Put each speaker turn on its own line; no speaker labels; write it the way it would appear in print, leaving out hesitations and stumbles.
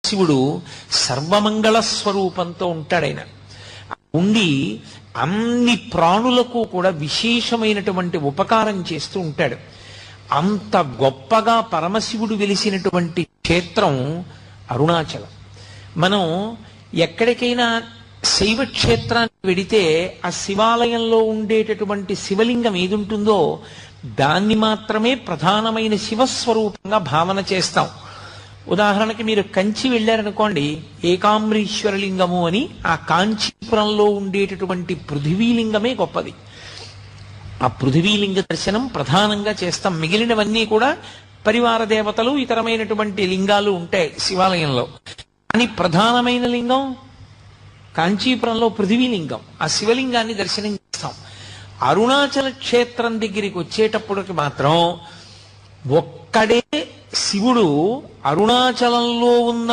శివుడు సర్వమంగళ స్వరూపంతో ఉంటాడాయన. ఉండి అన్ని ప్రాణులకు కూడా విశేషమైనటువంటి ఉపకారం చేస్తూ ఉంటాడు. అంత గొప్పగా పరమశివుడు వెలిసినటువంటి క్షేత్రం అరుణాచలం. మనం ఎక్కడికైనా శైవ క్షేత్రానికి వెడితే ఆ శివాలయంలో ఉండేటటువంటి శివలింగం ఏదుంటుందో దాన్ని మాత్రమే ప్రధానమైన శివస్వరూపంగా భావన చేస్తాం. ఉదాహరణకి మీరు కంచి వెళ్ళారనుకోండి, ఏకాంబరీశ్వరలింగము అని ఆ కాంచీపురంలో ఉండేటటువంటి పృథివీలింగమే గొప్పది. ఆ పృథివీలింగ దర్శనం ప్రధానంగా చేస్తాం. మిగిలినవన్నీ కూడా పరివార దేవతలు ఇతరమైనటువంటి లింగాలు ఉంటాయి శివాలయంలో. కానీ ప్రధానమైన లింగం కాంచీపురంలో పృథివీలింగం. ఆ శివలింగాన్ని దర్శనం చేస్తాం. అరుణాచల క్షేత్రం దగ్గరికి వచ్చేటప్పటికి మాత్రం ఒక్కడే శివుడు అరుణాచలంలో ఉన్నటువంటి